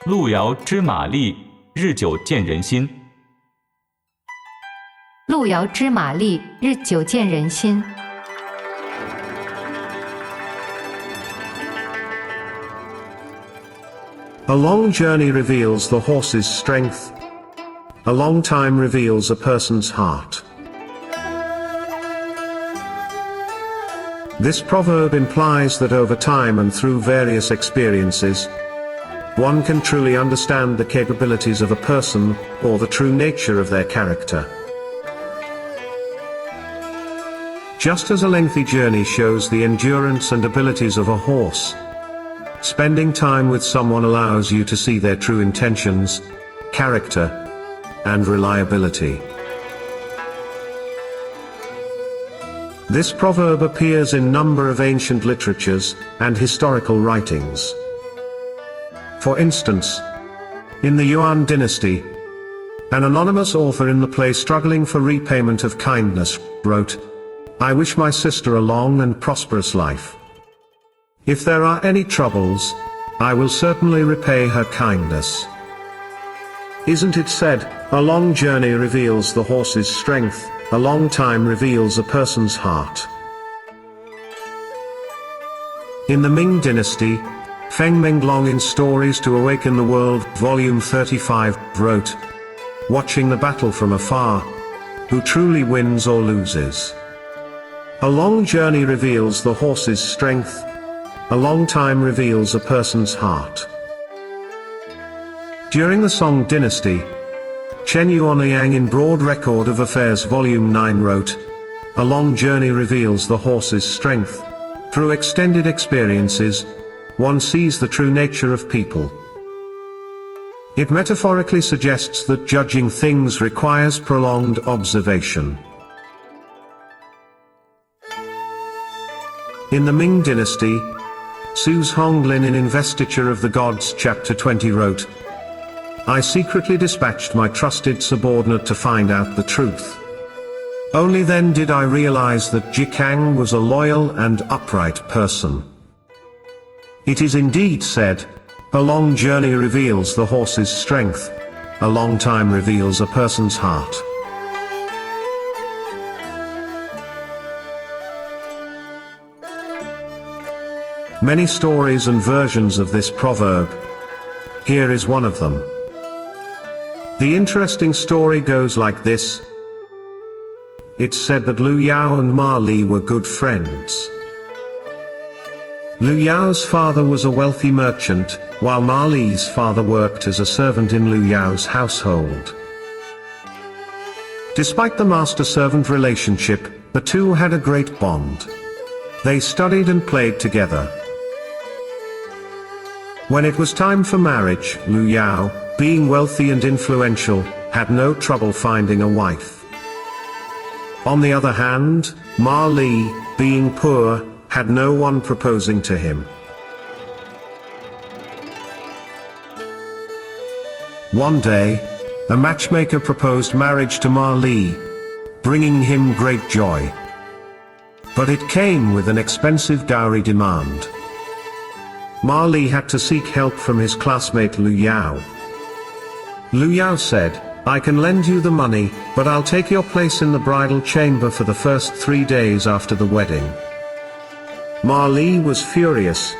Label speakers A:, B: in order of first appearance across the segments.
A: 路遥知马力，日久见人心。
B: 路遥知马力，日久见人心。
C: A long journey reveals the horse's strength. A long time reveals a person's heart. This proverb implies that over time and through various experiences, one can truly understand the capabilities of a person, or the true nature of their character. Just as a lengthy journey shows the endurance and abilities of a horse, spending time with someone allows you to see their true intentions, character, and reliability. This proverb appears in a number of ancient literatures and historical writings. For instance, in the Yuan dynasty, an anonymous author in the play Struggling for Repayment of Kindness wrote, "I wish my sister a long and prosperous life. If there are any troubles, I will certainly repay her kindness." Isn't it said, a long journey reveals the horse's strength, a long time reveals a person's heart. In the Ming dynasty, Feng Menglong in Stories to Awaken the World, Volume 35, wrote, "Watching the battle from afar, who truly wins or loses? A long journey reveals the horse's strength, a long time reveals a person's heart." During the Song dynasty, Chen Yuanliang in Broad Record of Affairs Volume 9 wrote, "A long journey reveals the horse's strength. Through extended experiences, one sees the true nature of people." It metaphorically suggests that judging things requires prolonged observation. In the Ming dynasty, Su's Honglin in Investiture of the Gods Chapter 20 wrote, "I secretly dispatched my trusted subordinate to find out the truth. Only then did I realize that Jikang was a loyal and upright person." It is indeed said, a long journey reveals the horse's strength, a long time reveals a person's heart. Many stories and versions of this proverb. Here is one of them. The interesting story goes like this. It's said that Lu Yao and Ma Li were good friends. Lu Yao's father was a wealthy merchant, while Ma Li's father worked as a servant in Lu Yao's household. Despite the master-servant relationship, the two had a great bond. They studied and played together. When it was time for marriage, Lu Yao, being wealthy and influential, had no trouble finding a wife. On the other hand, Ma Li, being poor, had no one proposing to him. One day, a matchmaker proposed marriage to Ma Li, bringing him great joy. But it came with an expensive dowry demand. Ma Li had to seek help from his classmate Lu Yao. Lu Yao said, "I can lend you the money, but I'll take your place in the bridal chamber for the first 3 days after the wedding." Ma Li was furious.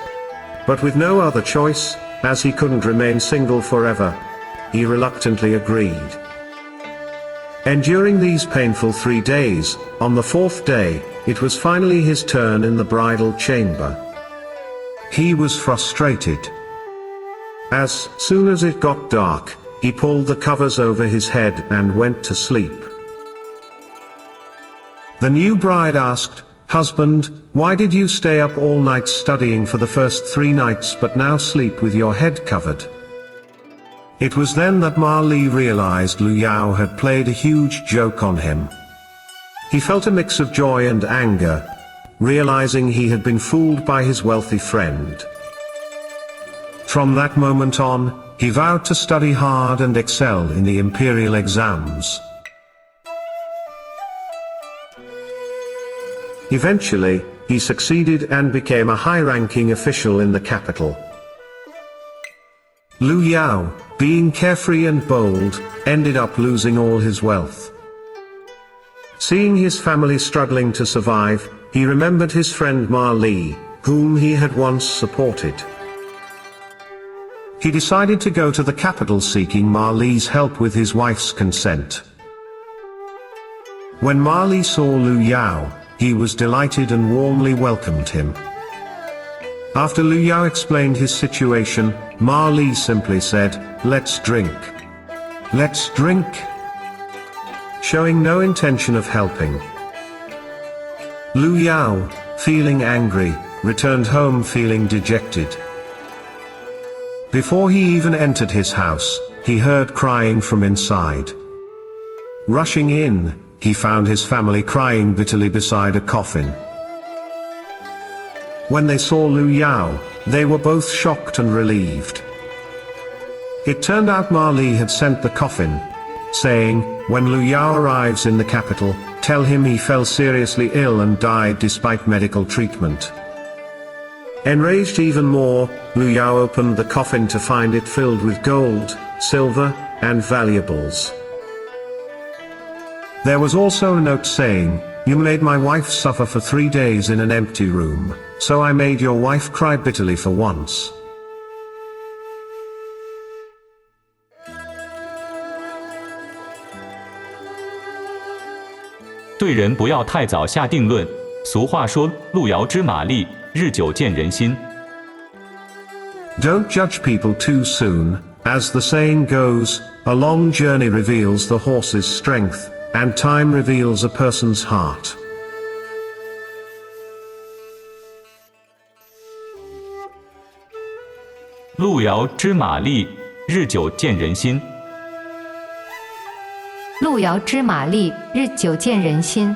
C: But with no other choice, as he couldn't remain single forever, he reluctantly agreed. Enduring these painful 3 days, on the 4th day, it was finally his turn in the bridal chamber. He was frustrated. As soon as it got dark, he pulled the covers over his head and went to sleep. The new bride asked, "Husband, why did you stay up all night studying for the first 3 nights but now sleep with your head covered?" It was then that Ma Li realized Lu Yao had played a huge joke on him. He felt a mix of joy and anger, realizing he had been fooled by his wealthy friend. From that moment on, he vowed to study hard and excel in the imperial exams. Eventually, he succeeded and became a high-ranking official in the capital. Lu Yao, being carefree and bold, ended up losing all his wealth. Seeing his family struggling to survive, he remembered his friend Ma Li, whom he had once supported. He decided to go to the capital seeking Ma Li's help with his wife's consent. When Ma Li saw Lu Yao, he was delighted and warmly welcomed him. After Lu Yao explained his situation, Ma Li simply said, "Let's drink. Let's drink," showing no intention of helping. Lu Yao, feeling angry, returned home feeling dejected. Before he even entered his house, he heard crying from inside. Rushing in, he found his family crying bitterly beside a coffin. When they saw Lu Yao, they were both shocked and relieved. It turned out Ma Li had sent the coffin, saying, "When Lu Yao arrives in the capital, tell him he fell seriously ill and died despite medical treatment." Enraged even more, Lu Yao opened the coffin to find it filled with gold, silver, and valuables. There was also a note saying, "You made my wife suffer for 3 days in an empty room, so I made your wife cry bitterly for once."
A: 对人不要太早下定论。俗话说，路遥知马力，日久见人心。
C: Don't judge people too soon, as the saying goes, a long journey reveals the horse's strength, and time reveals a person's heart.
A: 路遥知马力，日久见人心。
B: 路遥知马力，日久见人心。